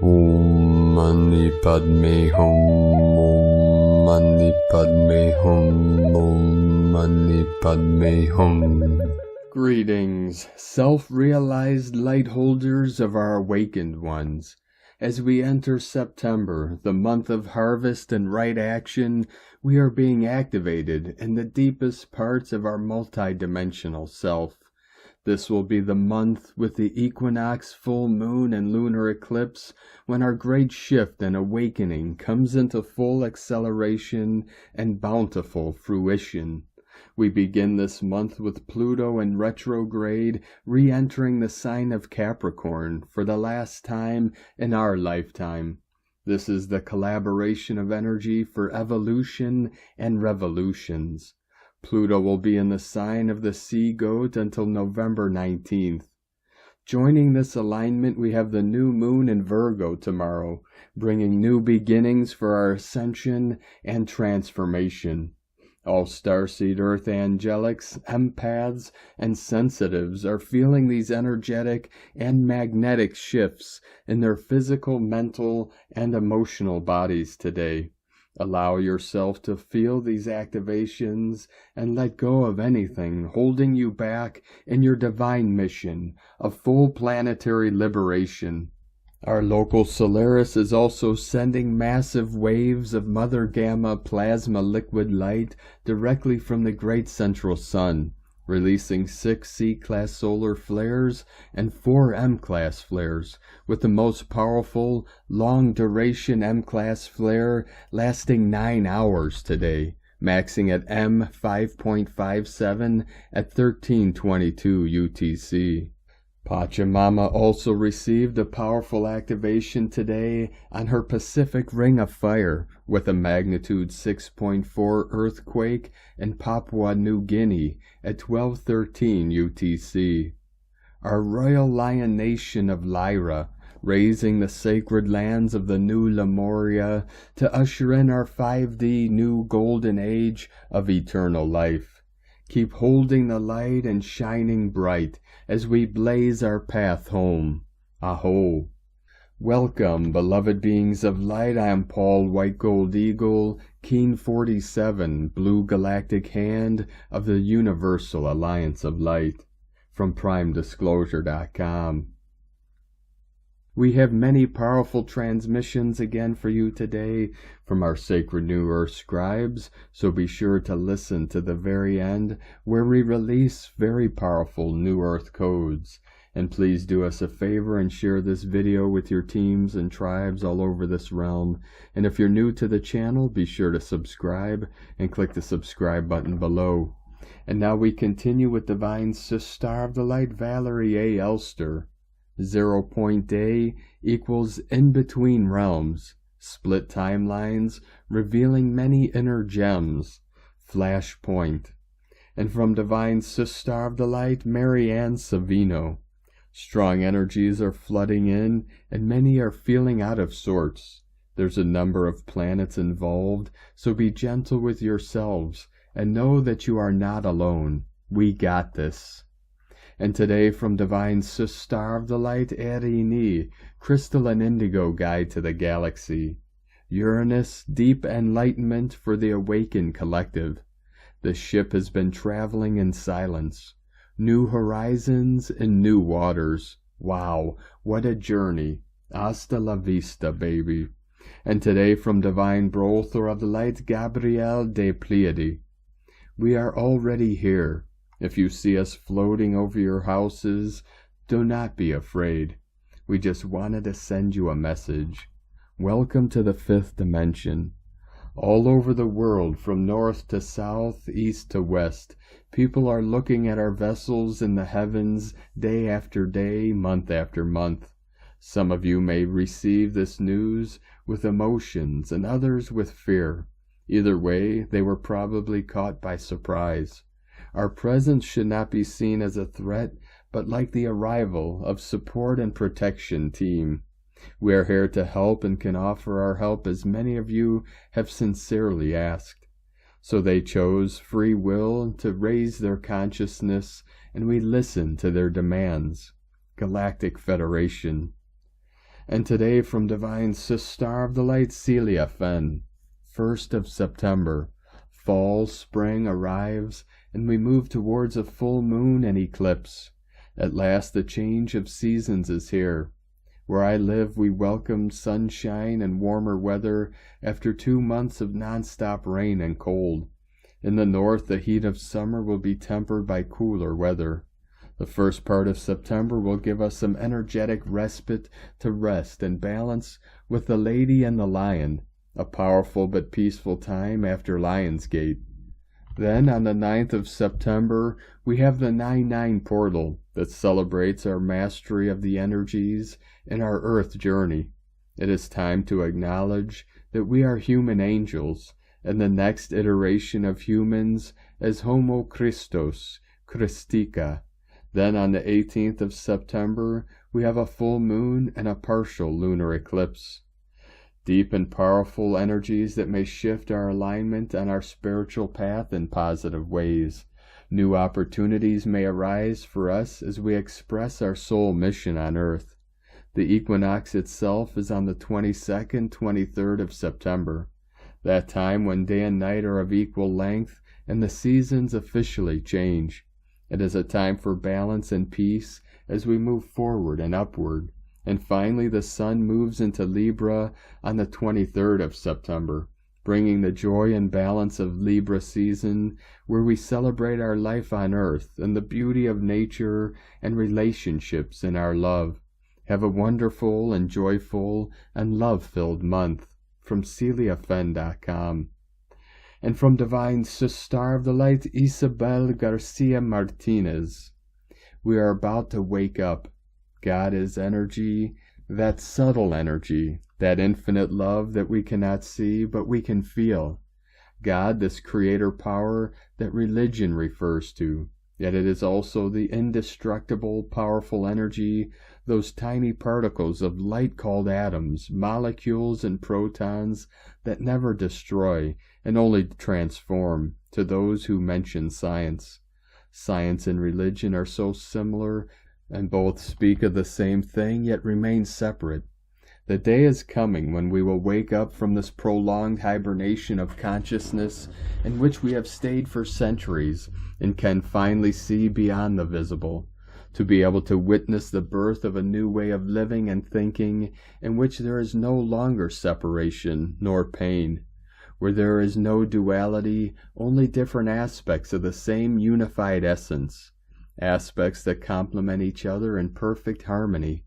Om Mani Padme Hum. Om Mani Padme Hum. Om Mani Padme Hum. Greetings, self-realized light holders of our awakened ones. As we enter September, the month of harvest and right action, we are being activated in the deepest parts of our multidimensional self. This will be the month with the equinox, full moon, and lunar eclipse, when our great shift and awakening comes into full acceleration and bountiful fruition. We begin this month with Pluto in retrograde, re-entering the sign of Capricorn for the last time in our lifetime. This is the collaboration of energy for evolution and revolutions. Pluto will be in the sign of the sea goat until November 19th. Joining this alignment, we have the new moon in Virgo tomorrow, bringing new beginnings for our ascension and transformation. All starseed earth angelics, empaths, and sensitives are feeling these energetic and magnetic shifts in their physical, mental, and emotional bodies today. Allow yourself to feel these activations and let go of anything holding you back in your divine mission of full planetary liberation. Our local Solaris is also sending massive waves of Mother Gamma plasma liquid light directly from the great central sun, releasing 6 C-class solar flares and 4 M-class flares, with the most powerful, long-duration M-class flare lasting 9 hours today, maxing at M 5.57 at 1322 UTC. Pachamama also received a powerful activation today on her Pacific Ring of Fire with a magnitude 6.4 earthquake in Papua New Guinea at 1213 UTC. Our Royal Lion Nation of Lyra, raising the sacred lands of the new Lemuria to usher in our 5D new golden age of eternal life. Keep holding the light and shining bright as we blaze our path home. Aho! Welcome, beloved beings of light. I am Paul White Gold Eagle, Keen 47, Blue Galactic Hand of the Universal Alliance of Light, from PrimeDisclosure.com. We have many powerful transmissions again for you today from our Sacred New Earth scribes, so be sure to listen to the very end where we release very powerful New Earth codes. And please do us a favor and share this video with your teams and tribes all over this realm. And if you're new to the channel, be sure to subscribe and click the subscribe button below. And now we continue with Divine Sister of the Light, Valerie A. Elster. 0 Point A equals in-between realms, split timelines, revealing many inner gems, flashpoint. And from Divine Sister of the Light, Mary Ann Savino. Strong energies are flooding in, and many are feeling out of sorts. There's a number of planets involved, so be gentle with yourselves, and know that you are not alone. We got this. And today from Divine Sister of the Light, Erini, Crystal and Indigo Guide to the Galaxy. Uranus, Deep Enlightenment for the Awakened Collective. The ship has been traveling in silence. New horizons and new waters. Wow, what a journey. Hasta la vista, baby. And today from Divine Brother of the Light, Gabrielle de Pleiade. We are already here. If you see us floating over your houses, do not be afraid. We just wanted to send you a message. Welcome to the 5th dimension. All over the world, from north to south, east to west, people are looking at our vessels in the heavens day after day, month after month. Some of you may receive this news with emotions and others with fear. Either way, they were probably caught by surprise. Our presence should not be seen as a threat, but like the arrival of support and protection team. We are here to help and can offer our help as many of you have sincerely asked. So they chose free will to raise their consciousness, and we listened to their demands. Galactic Federation. And today from Divine Sister of the Light, Celia Fenn, 1st of September, fall, spring arrives, and we move towards a full moon and eclipse. At last the change of seasons is here. Where I live, we welcome sunshine and warmer weather after 2 months of non-stop rain and cold. In the north, the heat of summer will be tempered by cooler weather. The first part of September will give us some energetic respite to rest and balance with the Lady and the Lion, a powerful but peaceful time after Lionsgate. Then, on the 9th of September, we have the 9-9 portal that celebrates our mastery of the energies in our Earth journey. It is time to acknowledge that we are human angels, and the next iteration of humans as Homo Christos, Christica. Then on the 18th of September, we have a full moon and a partial lunar eclipse. Deep and powerful energies that may shift our alignment on our spiritual path in positive ways. New opportunities may arise for us as we express our soul mission on Earth. The equinox itself is on the 22nd, 23rd of September. That time when day and night are of equal length and the seasons officially change. It is a time for balance and peace as we move forward and upward. And finally the sun moves into Libra on the 23rd of September, bringing the joy and balance of Libra season, where we celebrate our life on earth and the beauty of nature and relationships in our love. Have a wonderful and joyful and love-filled month. From CeliaFenn.com. And from Divine Sister of the Light, Isabel Garcia Martinez. We are about to wake up. God is energy, that subtle energy, that infinite love that we cannot see but we can feel. God, this creator power that religion refers to, yet it is also the indestructible, powerful energy, those tiny particles of light called atoms, molecules and protons that never destroy and only transform, to those who mention science. Science and religion are so similar, and both speak of the same thing, yet remain separate. The day is coming when we will wake up from this prolonged hibernation of consciousness in which we have stayed for centuries and can finally see beyond the visible, to be able to witness the birth of a new way of living and thinking in which there is no longer separation nor pain, where there is no duality, only different aspects of the same unified essence, aspects that complement each other in perfect harmony.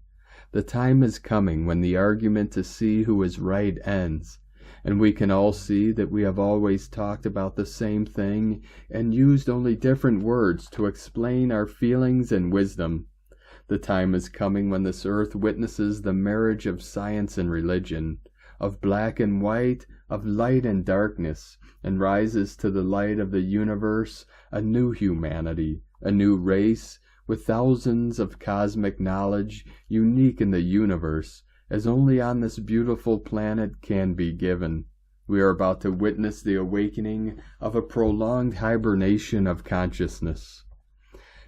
The time is coming when the argument to see who is right ends, and we can all see that we have always talked about the same thing and used only different words to explain our feelings and wisdom. The time is coming when this earth witnesses the marriage of science and religion, of black and white, of light and darkness, and rises to the light of the universe a new humanity, a new race, with thousands of cosmic knowledge unique in the universe, as only on this beautiful planet can be given. We are about to witness the awakening of a prolonged hibernation of consciousness.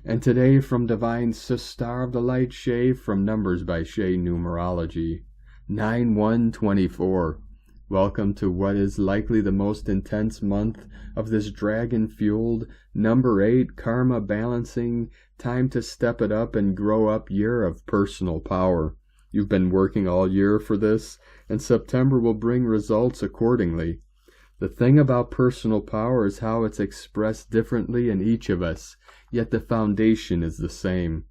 And today from Divine Sister of the Light Shay, from Numbers by Shay Numerology, 9/1/24. Welcome to what is likely the most intense month of this dragon-fueled, number 8 karma balancing, time to step it up and grow up year of personal power. You've been working all year for this, and September will bring results accordingly. The thing about personal power is how it's expressed differently in each of us, yet the foundation is the same.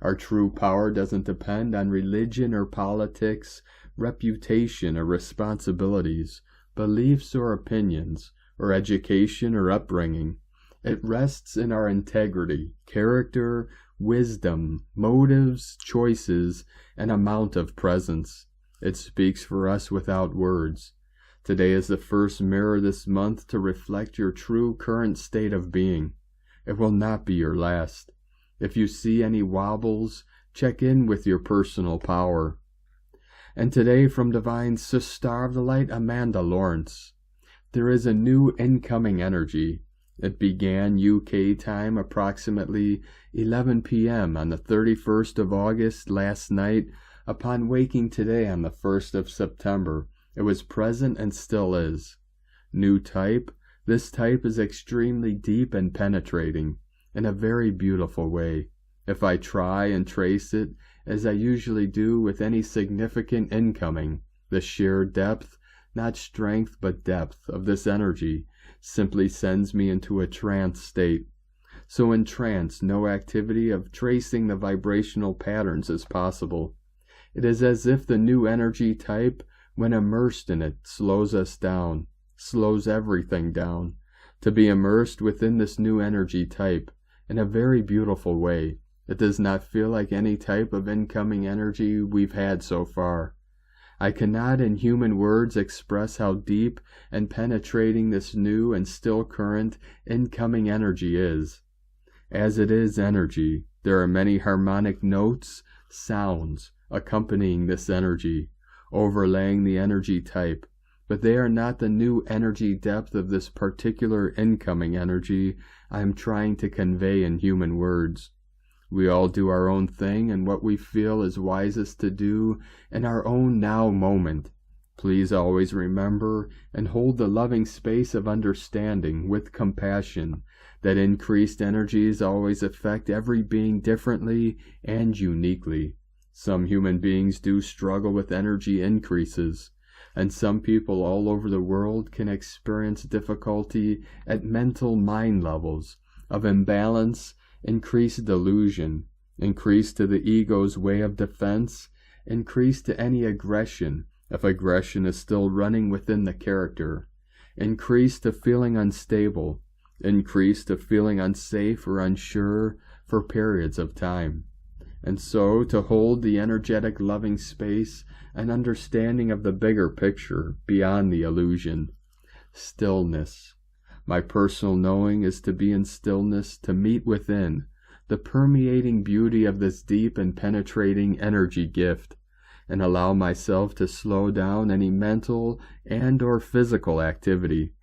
Our true power doesn't depend on religion or politics, reputation or responsibilities, beliefs or opinions, or education or upbringing. It rests in our integrity, character, wisdom, motives, choices, and amount of presence. It speaks for us without words. Today is the first mirror this month to reflect your true current state of being. It will not be your last. If you see any wobbles, check in with your personal power. And today from Divine Sister of the Light, Amanda Lawrence. There is a new incoming energy. It began UK time approximately 11 p.m. on the 31st of August last night, Upon waking today on the 1st of September, it was present and still is. New type. This type is extremely deep and penetrating, in a very beautiful way. If I try and trace it, as I usually do with any significant incoming, the sheer depth, not strength but depth, of this energy simply sends me into a trance state. So in trance, no activity of tracing the vibrational patterns is possible. It is as if the new energy type, when immersed in it, slows us down, slows everything down. To be immersed within this new energy type, in a very beautiful way. It does not feel like any type of incoming energy we've had so far. I cannot in human words express how deep and penetrating this new and still current incoming energy is. As it is energy, there are many harmonic notes, sounds, accompanying this energy, overlaying the energy type, but they are not the new energy depth of this particular incoming energy I am trying to convey in human words. We all do our own thing and what we feel is wisest to do in our own now moment. Please always remember and hold the loving space of understanding with compassion that increased energies always affect every being differently and uniquely. Some human beings do struggle with energy increases, and some people all over the world can experience difficulty at mental mind levels of imbalance, increased delusion, increase to the ego's way of defense, increase to any aggression, if aggression is still running within the character, increase to feeling unstable, increase to feeling unsafe or unsure for periods of time. And so, to hold the energetic loving space and understanding of the bigger picture beyond the illusion. Stillness. My personal knowing is to be in stillness, to meet within the permeating beauty of this deep and penetrating energy gift, and allow myself to slow down any mental and or physical activity.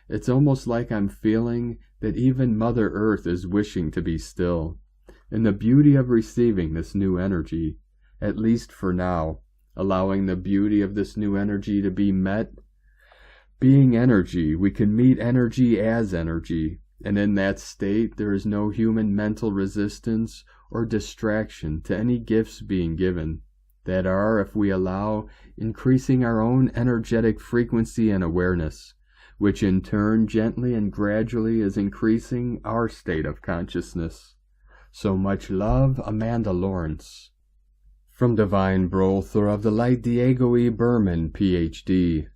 It's almost like I'm feeling that even Mother Earth is wishing to be still, in the beauty of receiving this new energy, at least for now, allowing the beauty of this new energy to be met. Being energy, we can meet energy as energy, and in that state there is no human mental resistance or distraction to any gifts being given, that are, if we allow, increasing our own energetic frequency and awareness, which in turn gently and gradually is increasing our state of consciousness. So much love, Amanda Lawrence. From Divine Brother of the Light Diego E. Berman, Ph.D.,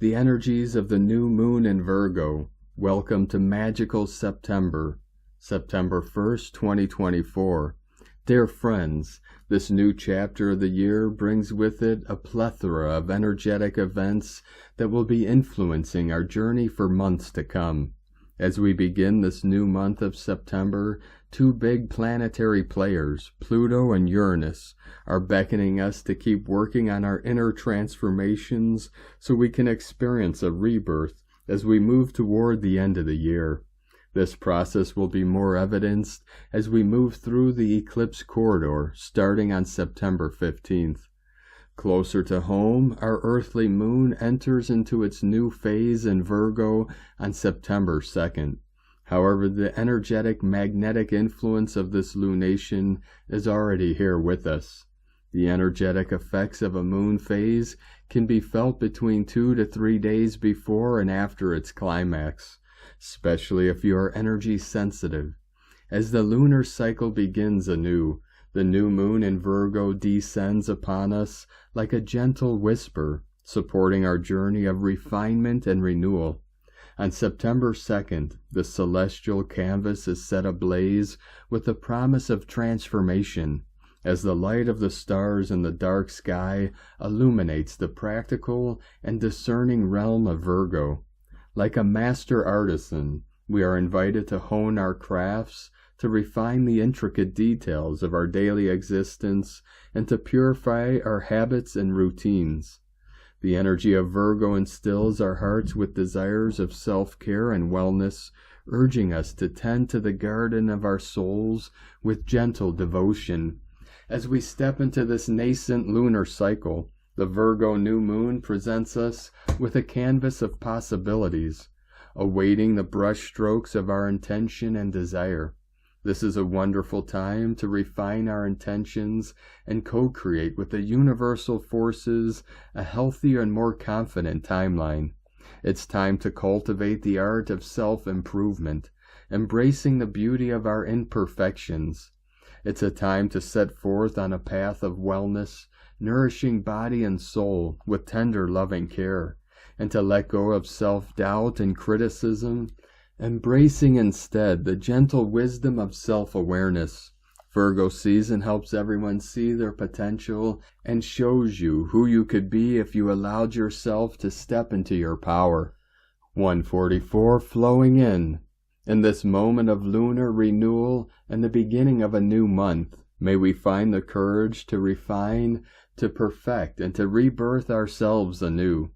the energies of the new moon in Virgo. Welcome to Magical September, September 1st, 2024. Dear friends, this new chapter of the year brings with it a plethora of energetic events that will be influencing our journey for months to come. As we begin this new month of September, two big planetary players, Pluto and Uranus, are beckoning us to keep working on our inner transformations so we can experience a rebirth as we move toward the end of the year. This process will be more evidenced as we move through the eclipse corridor starting on September 15th. Closer to home, our earthly moon enters into its new phase in Virgo on September 2nd. However, the energetic magnetic influence of this lunation is already here with us. The energetic effects of a moon phase can be felt between 2 to 3 days before and after its climax, especially if you are energy sensitive. As the lunar cycle begins anew, the new moon in Virgo descends upon us like a gentle whisper, supporting our journey of refinement and renewal. On September 2nd, the celestial canvas is set ablaze with the promise of transformation, as the light of the stars in the dark sky illuminates the practical and discerning realm of Virgo. Like a master artisan, we are invited to hone our crafts, to refine the intricate details of our daily existence, and to purify our habits and routines. The energy of Virgo instills our hearts with desires of self-care and wellness, urging us to tend to the garden of our souls with gentle devotion, As we step into this nascent lunar cycle, the Virgo new moon presents us with a canvas of possibilities, awaiting the brushstrokes of our intention and desire. This is a wonderful time to refine our intentions and co-create with the universal forces a healthier and more confident timeline. It's time to cultivate the art of self-improvement, embracing the beauty of our imperfections. It's a time to set forth on a path of wellness, nourishing body and soul with tender loving care, and to let go of self-doubt and criticism, embracing instead the gentle wisdom of self-awareness. Virgo season helps everyone see their potential and shows you who you could be if you allowed yourself to step into your power. 144 flowing in this moment of lunar renewal and the beginning of a new month, may we find the courage to refine, to perfect, and to rebirth ourselves anew.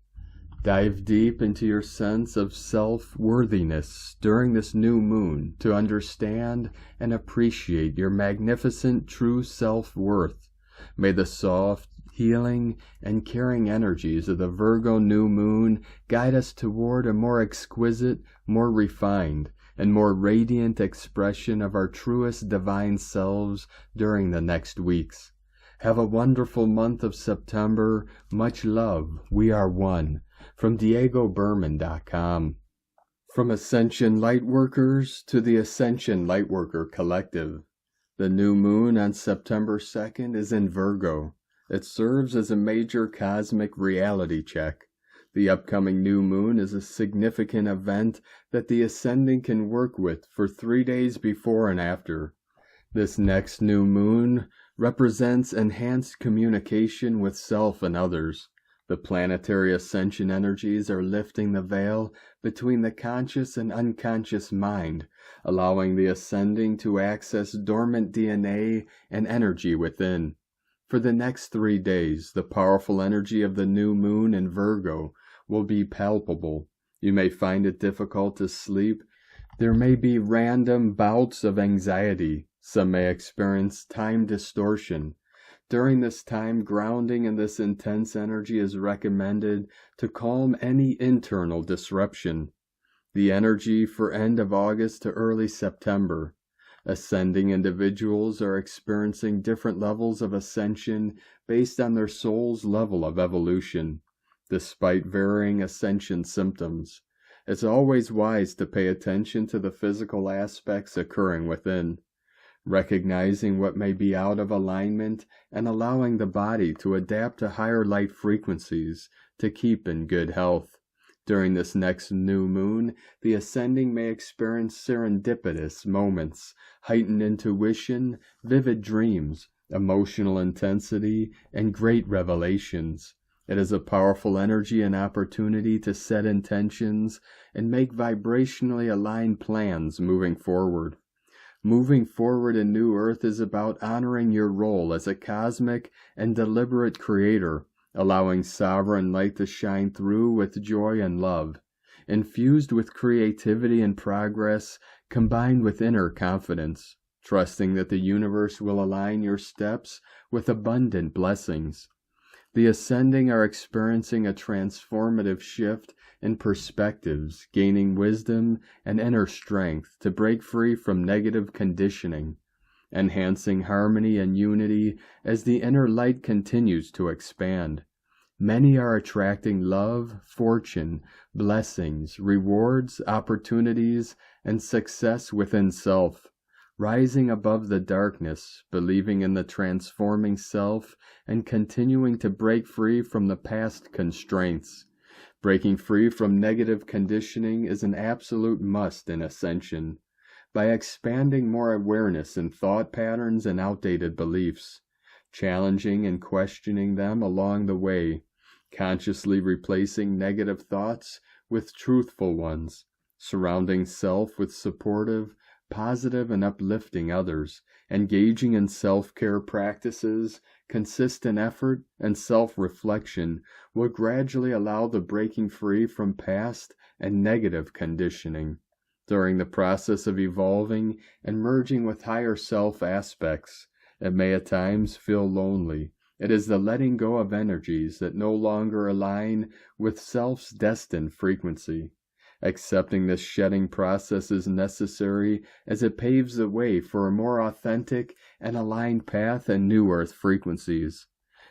Dive deep into your sense of self-worthiness during this new moon to understand and appreciate your magnificent true self-worth. May the soft, healing, and caring energies of the Virgo new moon guide us toward a more exquisite, more refined, and more radiant expression of our truest divine selves during the next weeks. Have a wonderful month of September. Much love. We are one. From DiegoBerman.com. From Ascension Lightworkers to the Ascension Lightworker Collective. The new moon on September 2nd is in Virgo. It serves as a major cosmic reality check. The upcoming new moon is a significant event that the Ascending can work with for 3 days before and after. This next new moon represents enhanced communication with self and others. The planetary ascension energies are lifting the veil between the conscious and unconscious mind, allowing the ascending to access dormant DNA and energy within. For the next 3 days, the powerful energy of the new moon in Virgo will be palpable. You may find it difficult to sleep. There may be random bouts of anxiety. Some may experience time distortion. During this time, grounding in this intense energy is recommended to calm any internal disruption. The energy for end of August to early September. Ascending individuals are experiencing different levels of ascension based on their soul's level of evolution, despite varying ascension symptoms. It's always wise to pay attention to the physical aspects occurring within, recognizing what may be out of alignment and allowing the body to adapt to higher light frequencies to keep in good health. During this next new moon, the ascending may experience serendipitous moments, heightened intuition, vivid dreams, emotional intensity, and great revelations. It is a powerful energy and opportunity to set intentions and make vibrationally aligned plans moving forward. Moving forward in New Earth is about honoring your role as a cosmic and deliberate creator, allowing sovereign light to shine through with joy and love, infused with creativity and progress, combined with inner confidence, trusting that the universe will align your steps with abundant blessings. The ascending are experiencing a transformative shift in perspectives, gaining wisdom and inner strength to break free from negative conditioning, enhancing harmony and unity as the inner light continues to expand. Many are attracting love, fortune, blessings, rewards, opportunities, and success within self, rising above the darkness, believing in the transforming self, and continuing to break free from the past constraints. Breaking free from negative conditioning is an absolute must in ascension. By expanding more awareness in thought patterns and outdated beliefs, challenging and questioning them along the way, consciously replacing negative thoughts with truthful ones, surrounding self with supportive, positive, and uplifting others, engaging in self-care practices, consistent effort, and self-reflection will gradually allow the breaking free from past and negative conditioning. During the process of evolving and merging with higher self aspects, It may at times feel lonely. It is the letting go of energies that no longer align with self's destined frequency. Accepting this shedding process is necessary as it paves the way for a more authentic and aligned path and new earth frequencies.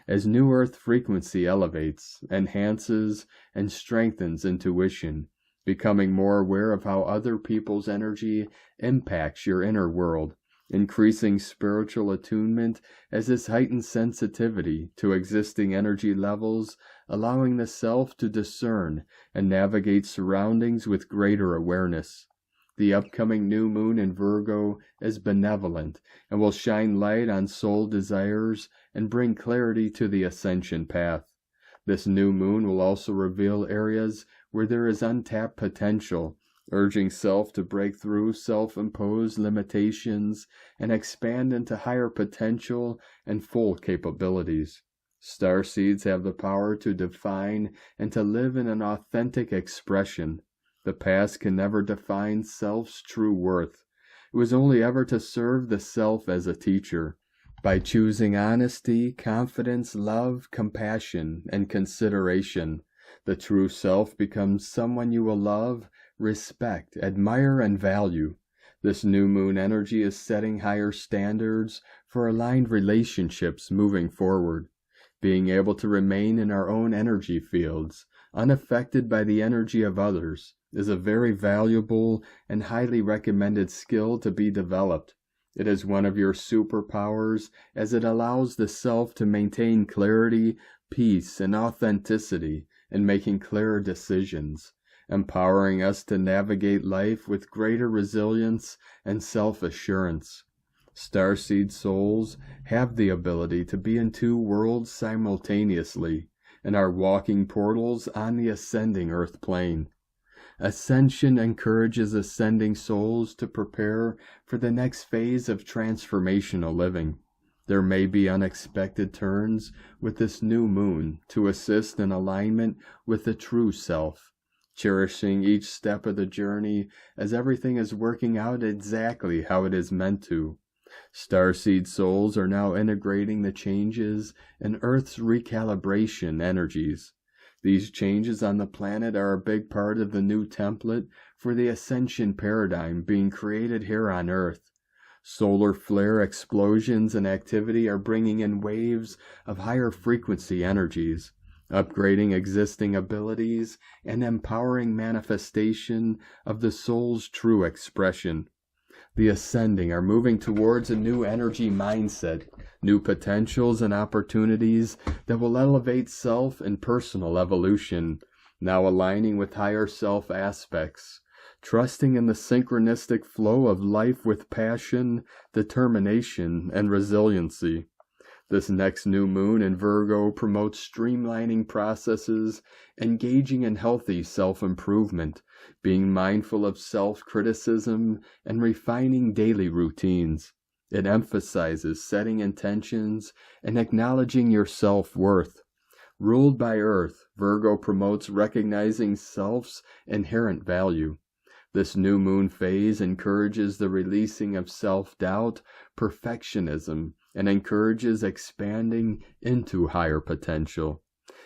As new earth frequency elevates, enhances, and strengthens intuition, becoming more aware of how other people's energy impacts your inner world, increasing spiritual attunement as this heightened sensitivity to existing energy levels, allowing the self to discern and navigate surroundings with greater awareness. The upcoming new moon in Virgo is benevolent and will shine light on soul desires and bring clarity to the ascension path. This new moon will also reveal areas where there is untapped potential, urging self to break through self-imposed limitations and expand into higher potential and full capabilities. Starseeds have the power to define and to live in an authentic expression. The past can never define self's true worth. It was only ever to serve the self as a teacher. By choosing honesty, confidence, love, compassion, and consideration, the true self becomes someone you will love, respect, admire, and value. This new moon energy is setting higher standards for aligned relationships moving forward. Being able to remain in our own energy fields, unaffected by the energy of others, is a very valuable and highly recommended skill to be developed. It is one of your superpowers as it allows the self to maintain clarity, peace, and authenticity in making clearer decisions, empowering us to navigate life with greater resilience and self-assurance. Starseed souls have the ability to be in two worlds simultaneously and are walking portals on the ascending earth plane. Ascension encourages ascending souls to prepare for the next phase of transformational living. There may be unexpected turns with this new moon to assist in alignment with the true self, cherishing each step of the journey as everything is working out exactly how it is meant to. Starseed souls are now integrating the changes in Earth's recalibration energies. These changes on the planet are a big part of the new template for the ascension paradigm being created here on Earth. Solar flare explosions and activity are bringing in waves of higher frequency energies, upgrading existing abilities and empowering manifestation of the soul's true expression. The ascending are moving towards a new energy mindset, new potentials and opportunities that will elevate self and personal evolution, now aligning with higher self aspects, trusting in the synchronistic flow of life with passion, determination, and resiliency. This next new moon in Virgo promotes streamlining processes, engaging in healthy self-improvement, being mindful of self-criticism, and refining daily routines. It emphasizes setting intentions and acknowledging your self-worth. Ruled by Earth, Virgo promotes recognizing self's inherent value. This new moon phase encourages the releasing of self-doubt, perfectionism, and encourages expanding into higher potential.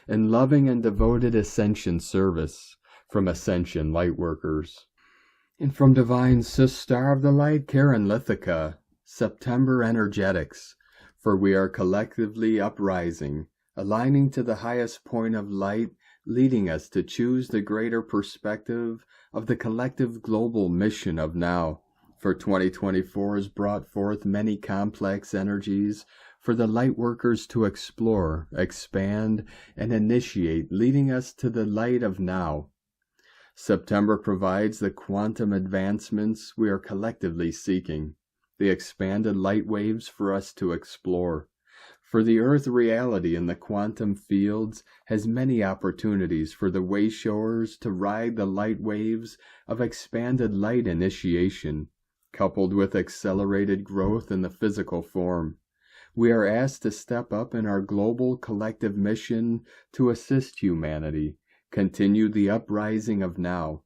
In loving and devoted ascension service from Ascension Lightworkers. And from Divine Sister of the Light, Karen Lithica, September Energetics. For we are collectively uprising, aligning to the highest point of light, leading us to choose the greater perspective of the collective global mission of now. For 2024 has brought forth many complex energies for the lightworkers to explore, expand, and initiate, leading us to the light of now. September provides the quantum advancements we are collectively seeking, the expanded light waves for us to explore. For the Earth reality in the quantum fields has many opportunities for the wayshowers to ride the light waves of expanded light initiation, coupled with accelerated growth in the physical form. We are asked to step up in our global collective mission to assist humanity, continue the uprising of now.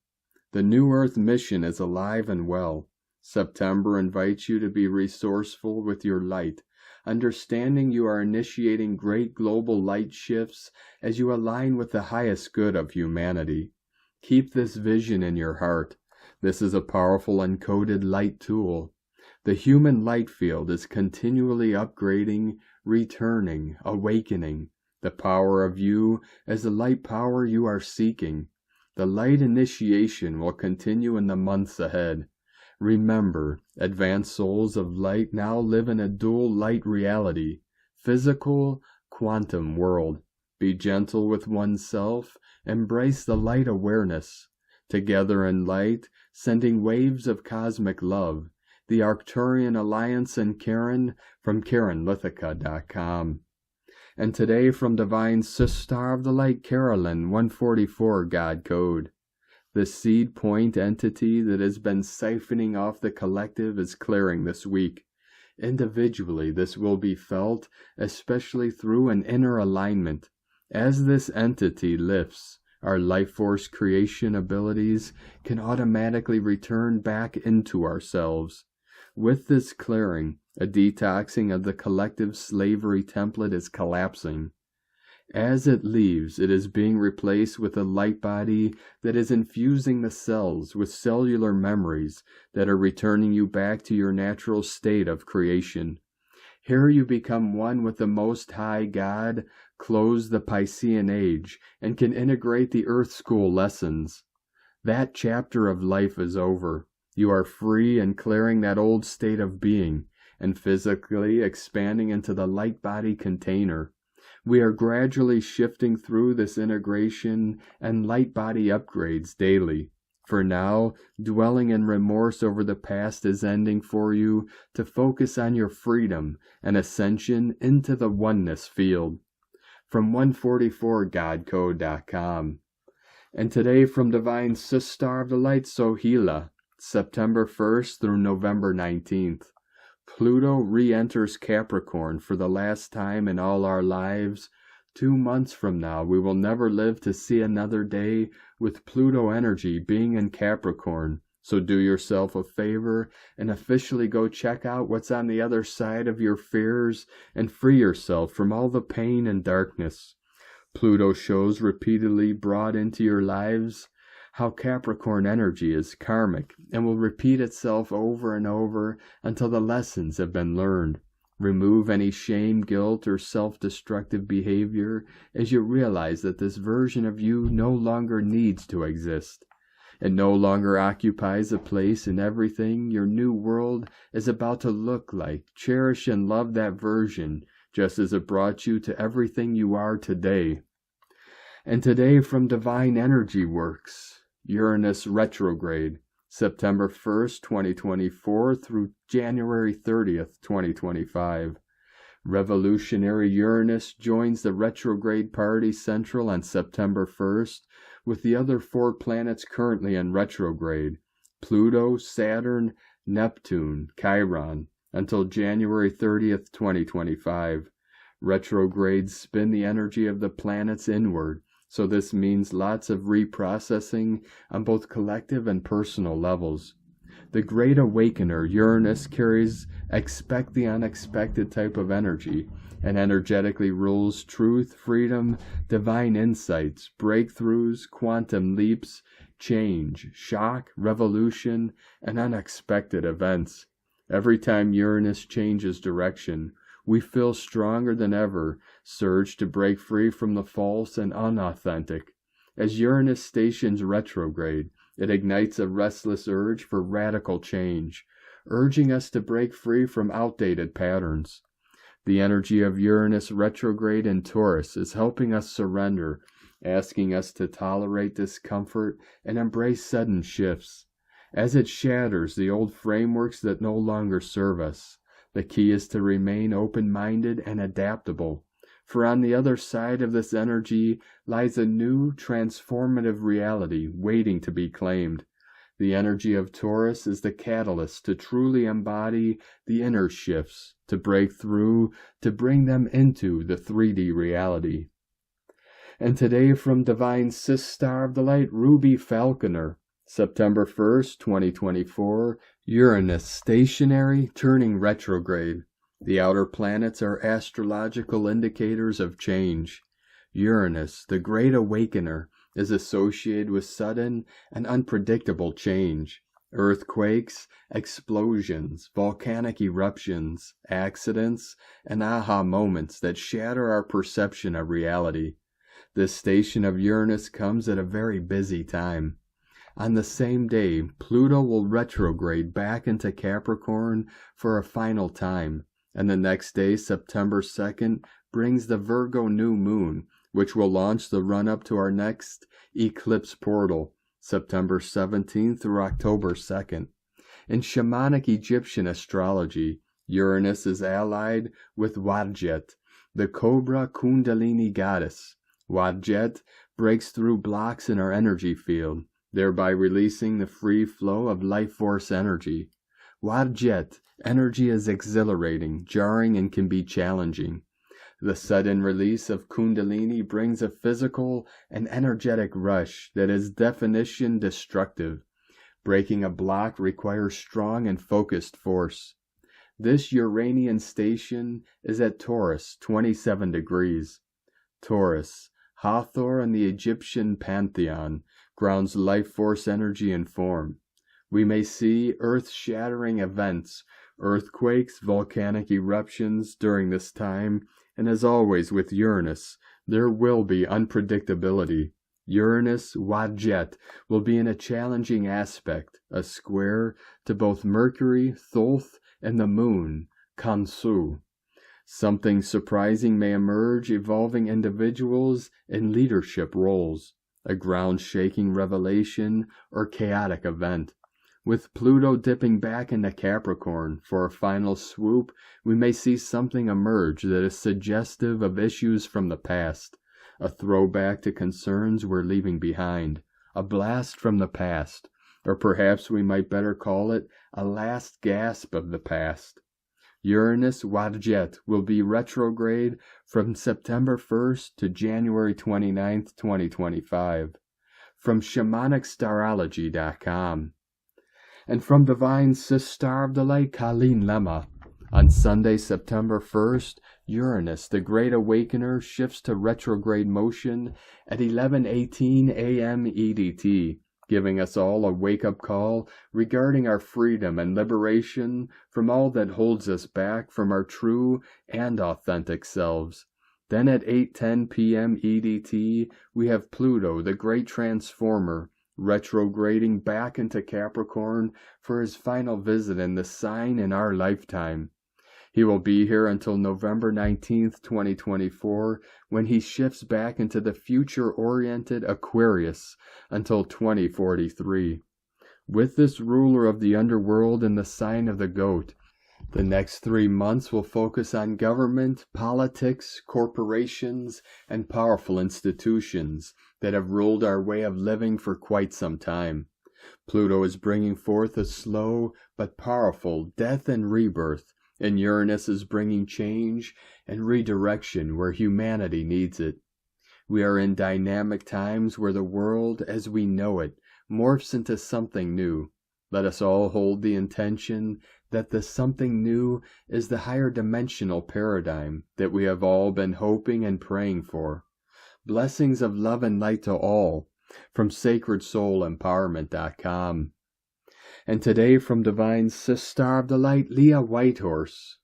The New Earth mission is alive and well. September invites you to be resourceful with your light, understanding you are initiating great global light shifts as you align with the highest good of humanity. Keep this vision in your heart. This is a powerful encoded light tool. The human light field is continually upgrading, returning, awakening. The power of you as the light power you are seeking. The light initiation will continue in the months ahead. Remember, advanced souls of light now live in a dual light reality, physical, quantum world. Be gentle with oneself, embrace the light awareness. Together in light, sending waves of cosmic love. The Arcturian Alliance and Karen from KarenLithica.com. And today from Divine Sister of the Light Carolyn 144 God Code. The seed point entity that has been siphoning off the collective is clearing this week. Individually, this will be felt, especially through an inner alignment. As this entity lifts, our life force creation abilities can automatically return back into ourselves. With this clearing, a detoxing of the collective slavery template is collapsing. As it leaves, it is being replaced with a light body that is infusing the cells with cellular memories that are returning you back to your natural state of creation. Here you become one with the Most High God, close the Piscean Age, and can integrate the Earth School lessons. That chapter of life is over. You are free and clearing that old state of being, and physically expanding into the light body container. We are gradually shifting through this integration and light body upgrades daily. For now, dwelling in remorse over the past is ending for you to focus on your freedom and ascension into the oneness field. From 144godcode.com. And today from Divine Sister of the Light Sohila, September 1st through November 19th. Pluto re-enters Capricorn for the last time in all our lives. 2 months from now, we will never live to see another day with Pluto energy being in Capricorn. So do yourself a favor and officially go check out what's on the other side of your fears and free yourself from all the pain and darkness. Pluto shows repeatedly brought into your lives how Capricorn energy is karmic and will repeat itself over and over until the lessons have been learned. Remove any shame, guilt, or self-destructive behavior as you realize that this version of you no longer needs to exist. It no longer occupies a place in everything your new world is about to look like. Cherish and love that version, just as it brought you to everything you are today. And today from Divine Energy Works, Uranus retrograde, September 1st, 2024 through January 30th, 2025. Revolutionary Uranus joins the retrograde party central on September 1st with the other 4 planets currently in retrograde, Pluto, Saturn, Neptune, Chiron, until January 30th, 2025. Retrogrades spin the energy of the planets inward, so this means lots of reprocessing on both collective and personal levels. The Great Awakener, Uranus, carries expect the unexpected type of energy and energetically rules truth, freedom, divine insights, breakthroughs, quantum leaps, change, shock, revolution, and unexpected events. Every time Uranus changes direction, we feel stronger than ever, surge to break free from the false and unauthentic. As Uranus stations retrograde, it ignites a restless urge for radical change, urging us to break free from outdated patterns. The energy of Uranus retrograde in Taurus is helping us surrender, asking us to tolerate discomfort and embrace sudden shifts. As it shatters the old frameworks that no longer serve us, the key is to remain open-minded and adaptable, for on the other side of this energy lies a new, transformative reality waiting to be claimed. The energy of Taurus is the catalyst to truly embody the inner shifts, to break through, to bring them into the 3D reality. And today from Divine Sister of the Light, Ruby Falconer, September 1st, 2024, Uranus stationary, turning retrograde. The outer planets are astrological indicators of change. Uranus, the great awakener, is associated with sudden and unpredictable change. Earthquakes, explosions, volcanic eruptions, accidents, and aha moments that shatter our perception of reality. This station of Uranus comes at a very busy time. On the same day, Pluto will retrograde back into Capricorn for a final time, and the next day, September 2nd, brings the Virgo new moon, which will launch the run-up to our next eclipse portal, September 17th through October 2nd. In shamanic Egyptian astrology, Uranus is allied with Wadjet, the Cobra Kundalini goddess. Wadjet breaks through blocks in our energy field, thereby releasing the free flow of life force energy. Wadjet energy is exhilarating, jarring, and can be challenging. The sudden release of Kundalini brings a physical and energetic rush that is definition destructive. Breaking a block requires strong and focused force. This Uranian station is at Taurus, 27 degrees. Taurus, Hathor in the Egyptian pantheon, grounds life force energy and form. We may see earth-shattering events, earthquakes, volcanic eruptions during this time, and as always with Uranus, there will be unpredictability. Uranus, Wadjet, will be in a challenging aspect, a square to both Mercury, Thoth, and the Moon, Kansu. Something surprising may emerge, evolving individuals in leadership roles, a ground-shaking revelation or chaotic event. With Pluto dipping back into Capricorn for a final swoop, we may see something emerge that is suggestive of issues from the past, a throwback to concerns we're leaving behind, a blast from the past, or perhaps we might better call it a last gasp of the past. Uranus Wadjet will be retrograde from September 1st to January 29th, 2025. From ShamanicStarology.com. And from Divine Star of the Light, Colleen Lemma. On Sunday, September 1st, Uranus, the Great Awakener, shifts to retrograde motion at 11:18 a.m. EDT, giving us all a wake-up call regarding our freedom and liberation from all that holds us back from our true and authentic selves. Then at 8:10 p.m. EDT, we have Pluto, the Great Transformer, retrograding back into Capricorn for his final visit in the sign in our lifetime. He will be here until November 19th, 2024, when he shifts back into the future-oriented Aquarius until 2043. With this ruler of the underworld in the sign of the goat, the next 3 months will focus on government, politics, corporations, and powerful institutions that have ruled our way of living for quite some time. Pluto is bringing forth a slow but powerful death and rebirth, and Uranus is bringing change and redirection where humanity needs it. We are in dynamic times where the world as we know it morphs into something new. Let us all hold the intention that the something new is the higher dimensional paradigm that we have all been hoping and praying for. Blessings of love and light to all from SacredSoulEmpowerment.com. And today from Divine Star of the Light, Leah Whitehorse.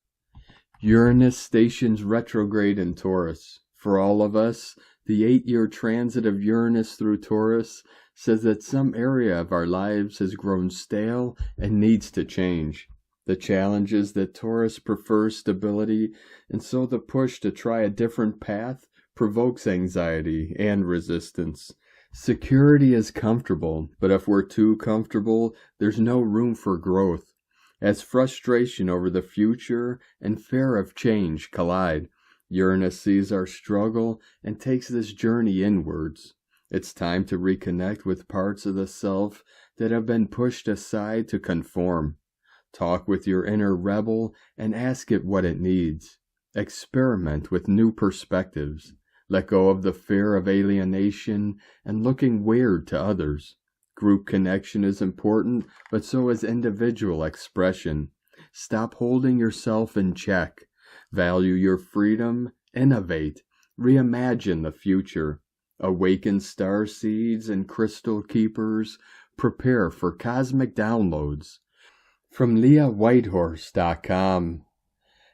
Uranus stations retrograde in Taurus. For all of us, the 8-year transit of Uranus through Taurus says that some area of our lives has grown stale and needs to change. The challenge is that Taurus prefers stability, and so the push to try a different path provokes anxiety and resistance. Security is comfortable, but if we're too comfortable, there's no room for growth. As frustration over the future and fear of change collide, Uranus sees our struggle and takes this journey inwards. It's time to reconnect with parts of the self that have been pushed aside to conform. Talk with your inner rebel and ask it what it needs. Experiment with new perspectives. Let go of the fear of alienation and looking weird to others. Group connection is important, but so is individual expression. Stop holding yourself in check. Value your freedom, innovate, reimagine the future. Awaken star seeds and crystal keepers, prepare for cosmic downloads. From LeahWhitehorse.com.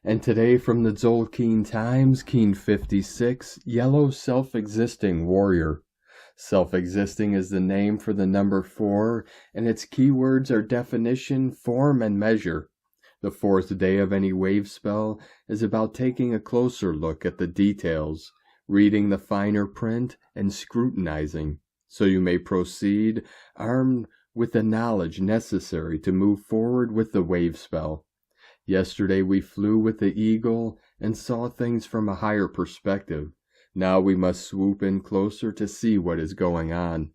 And today from the Tzolk'in Times, Keen 56, Yellow Self-Existing Warrior. Self-existing is the name for the number 4, and its keywords are definition, form, and measure. The 4th day of any wave spell is about taking a closer look at the details, reading the finer print, and scrutinizing, so you may proceed armed with the knowledge necessary to move forward with the wave spell. Yesterday we flew with the eagle and saw things from a higher perspective. Now we must swoop in closer to see what is going on.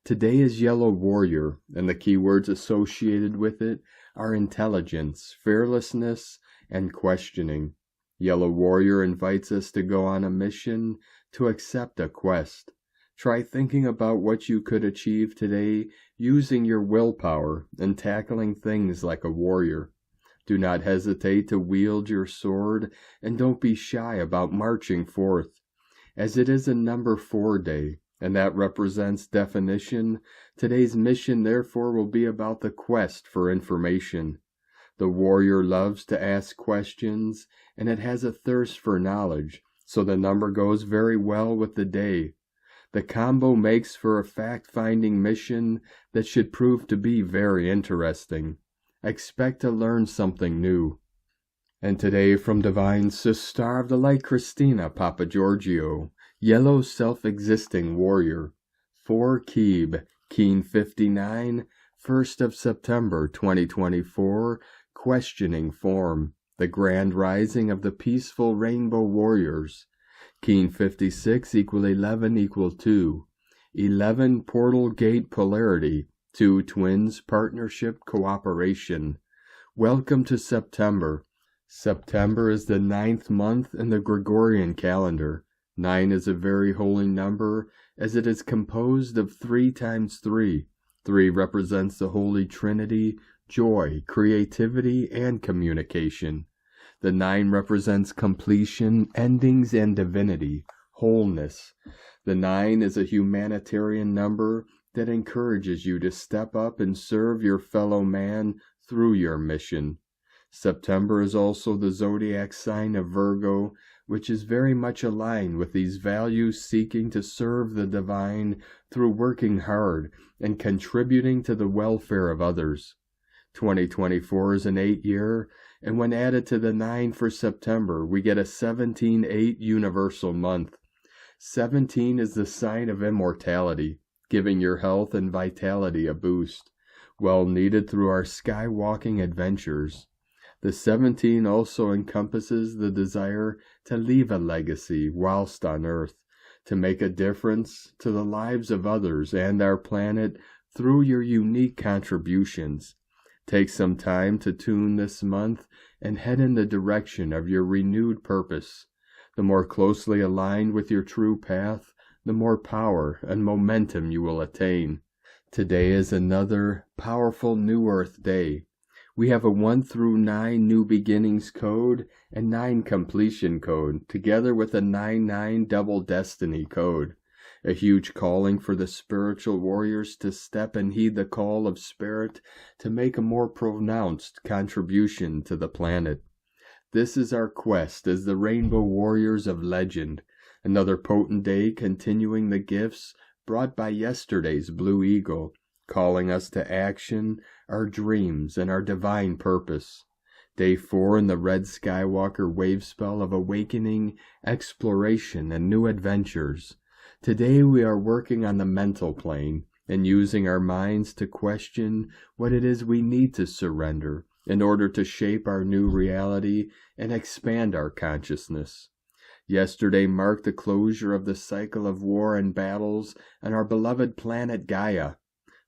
Today is Yellow Warrior, and the keywords associated with it are intelligence, fearlessness, and questioning. Yellow Warrior invites us to go on a mission, to accept a quest. Try thinking about what you could achieve today using your willpower and tackling things like a warrior. Do not hesitate to wield your sword, and don't be shy about marching forth. As it is a number 4 day, and that represents definition, today's mission therefore will be about the quest for information. The warrior loves to ask questions, and it has a thirst for knowledge, so the number goes very well with the day. The combo makes for a fact-finding mission that should prove to be very interesting. Expect to learn something new. And today from Divine Sister of the Light Christina Papagiorgio, Yellow Self-Existing Warrior, 4 Keeb, Keen 59, 1st of September 2024, Questioning Form, the Grand Rising of the Peaceful Rainbow Warriors. Keen 56 equal 11 equal 2. 11 Portal Gate Polarity. 2 Twins Partnership Cooperation. Welcome to September. September is the 9th month in the Gregorian calendar. 9 is a very holy number, as it is composed of 3 times 3. 3 represents the Holy Trinity, joy, creativity, and communication. The 9 represents completion, endings, and divinity, wholeness. The 9 is a humanitarian number that encourages you to step up and serve your fellow man through your mission. September is also the zodiac sign of Virgo, which is very much aligned with these values, seeking to serve the divine through working hard and contributing to the welfare of others. 2024 is an 8-year, and when added to the 9 for September, we get a 17-8 universal month. 17 is the sign of immortality, giving your health and vitality a boost, well needed through our skywalking adventures. The 17 also encompasses the desire to leave a legacy whilst on Earth, to make a difference to the lives of others and our planet through your unique contributions. Take some time to tune this month and head in the direction of your renewed purpose. The more closely aligned with your true path, the more power and momentum you will attain. Today is another powerful New Earth Day. We have a 1 through 9 New Beginnings code and 9 Completion code, together with a 9-9 Double Destiny code. A huge calling for the spiritual warriors to step and heed the call of spirit to make a more pronounced contribution to the planet. This is our quest as the Rainbow Warriors of Legend, another potent day continuing the gifts brought by yesterday's Blue Eagle, calling us to action, our dreams, and our divine purpose. Day 4 in the Red Skywalker wave spell of awakening, exploration, and new adventures. Today we are working on the mental plane and using our minds to question what it is we need to surrender in order to shape our new reality and expand our consciousness. Yesterday marked the closure of the cycle of war and battles on our beloved planet Gaia.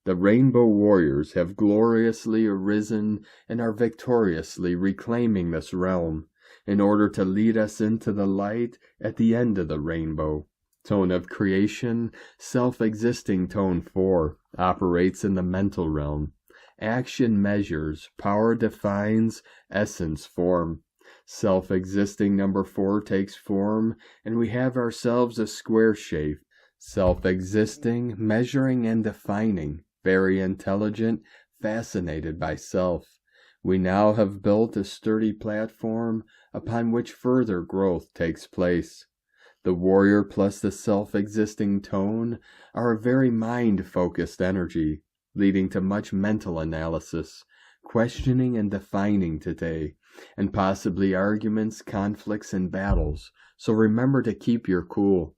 The Rainbow Warriors have gloriously arisen and are victoriously reclaiming this realm in order to lead us into the light at the end of the rainbow. Tone of creation, self-existing tone 4, operates in the mental realm. Action measures, power defines, essence form. Self-existing number 4 takes form, and we have ourselves a square shape. Self-existing, measuring and defining, very intelligent, fascinated by self. We now have built a sturdy platform upon which further growth takes place. The warrior plus the self-existing tone are a very mind-focused energy, leading to much mental analysis, questioning and defining today, and possibly arguments, conflicts, and battles. So remember to keep your cool.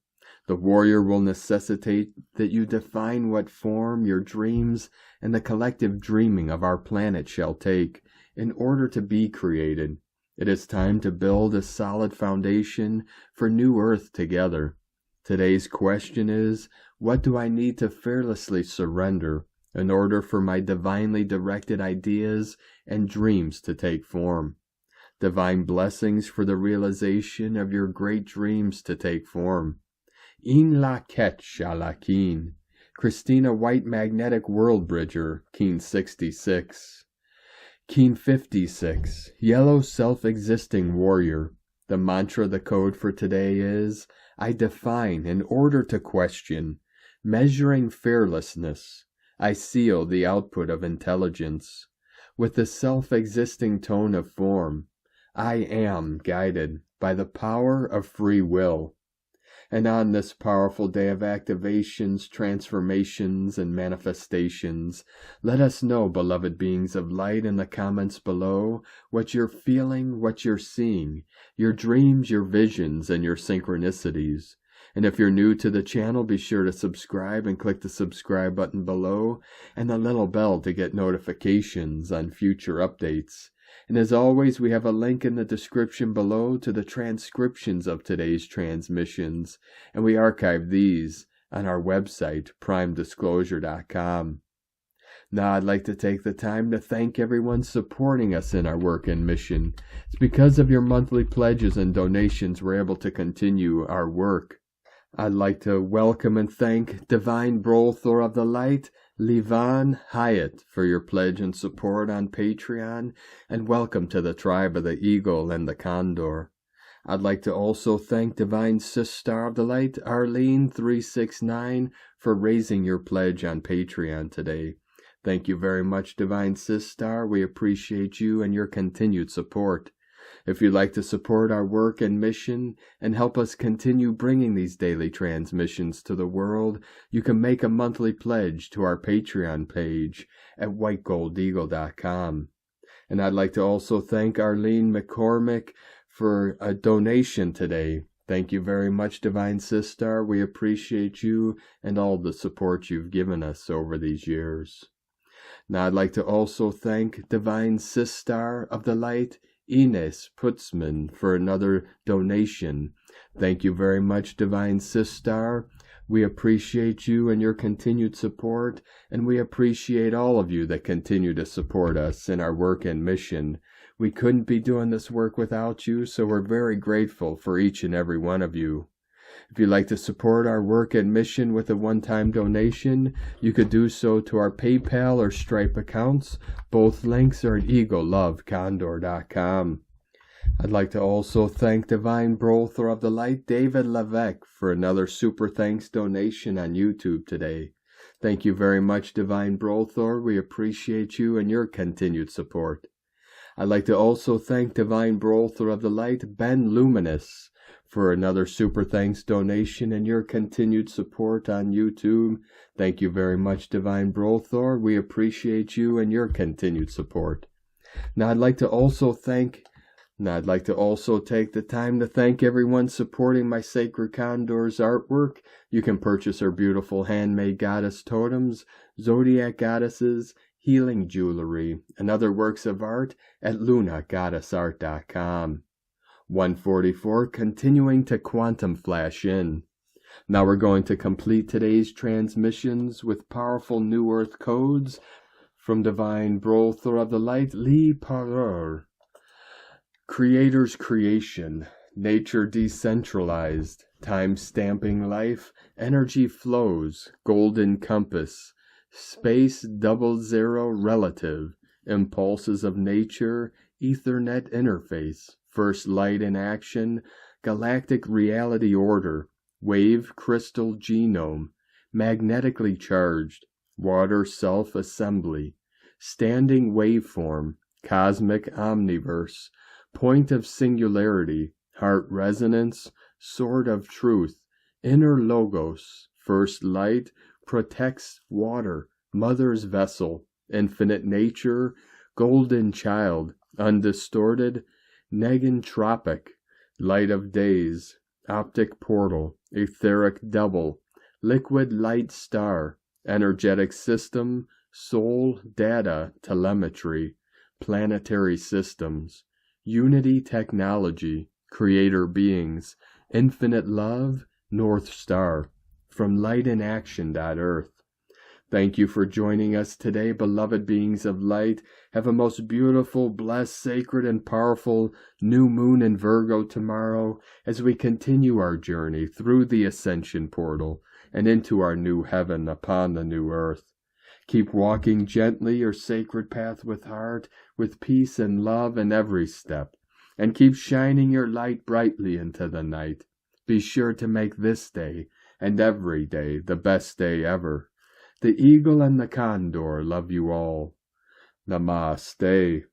The warrior will necessitate that you define what form your dreams and the collective dreaming of our planet shall take in order to be created. It is time to build a solid foundation for new Earth together. Today's question is, what do I need to fearlessly surrender in order for my divinely directed ideas and dreams to take form? Divine blessings for the realization of your great dreams to take form. In la ketch a la keen. Christina White Magnetic World Bridger, Keen 66. Keen 56. Yellow Self-Existing Warrior. The mantra, the code for today is, I define in order to question. Measuring fearlessness. I seal the output of intelligence. With the self-existing tone of form, I am guided by the power of free will. And on this powerful day of activations, transformations, and manifestations, let us know, beloved beings of light, in the comments below, what you're feeling, what you're seeing, your dreams, your visions, and your synchronicities. And if you're new to the channel, be sure to subscribe and click the subscribe button below and the little bell to get notifications on future updates. And as always, we have a link in the description below to the transcriptions of today's transmissions, and we archive these on our website, primedisclosure.com. Now, I'd like to take the time to thank everyone supporting us in our work and mission. It's because of your monthly pledges and donations we're able to continue our work. I'd like to welcome and thank Divine Brolthor of the Light, Levon H for your pledge and support on Patreon, and welcome to the tribe of the Eagle and the Condor. I'd like to also thank Divine Sister of the Light, Arlene 369, for raising your pledge on Patreon today. Thank you very much, Divine Sister. We appreciate you and your continued support. If you'd like to support our work and mission and help us continue bringing these daily transmissions to the world, you can make a monthly pledge to our Patreon page at whitegoldeagle.com. And I'd like to also thank Arlene McCormick for a donation today. Thank you very much, Divine Sister. We appreciate you and all the support you've given us over these years. Now I'd like to also thank Divine Sister of the Light, Ines P, for another donation. Thank you very much, Divine Sister. We appreciate you and your continued support, and we appreciate all of you that continue to support us in our work and mission. We couldn't be doing this work without you, so we're very grateful for each and every one of you. If you'd like to support our work and mission with a one-time donation, you could do so to our PayPal or Stripe accounts. Both links are at eaglelovecondor.com. I'd like to also thank Divine Brolthor of the Light, David Levesque, for another super thanks donation on YouTube today. Thank you very much, Divine Brolthor. We appreciate you and your continued support. I'd like to also thank Divine Brolthor of the Light, Ben Luminous, for another super thanks donation and your continued support on YouTube. Thank you very much, Divine Brolthor. We appreciate you and your continued support. Now I'd like to also take the time to thank everyone supporting my Sacred Condor's artwork. You can purchase her beautiful handmade goddess totems, zodiac goddesses, healing jewelry, and other works of art at lunagoddessart.com. 144, continuing to quantum flash in. Now we're going to complete today's transmissions with powerful New Earth codes from Divine Brolthor of the Light, Li Parur. Creator's creation, nature decentralized, time stamping life, energy flows, golden compass, space 00 relative, impulses of nature, Ethernet interface, First light in action, galactic reality order, wave crystal genome, magnetically charged, water self-assembly, standing waveform, cosmic omniverse, point of singularity, heart resonance, sword of truth, inner logos, first light, protects water, mother's vessel, infinite nature, golden child, undistorted, negentropic, light of days, optic portal, etheric double, liquid light star, energetic system, soul data telemetry, planetary systems, unity technology, creator beings, infinite love, North Star, from lightinAction.earth. Thank you for joining us today, beloved beings of light. Have a most beautiful, blessed, sacred, and powerful new moon in Virgo tomorrow as we continue our journey through the ascension portal and into our new heaven upon the new earth. Keep walking gently your sacred path with heart, with peace and love in every step, and keep shining your light brightly into the night. Be sure to make this day and every day the best day ever. The eagle and the condor love you all. Namaste.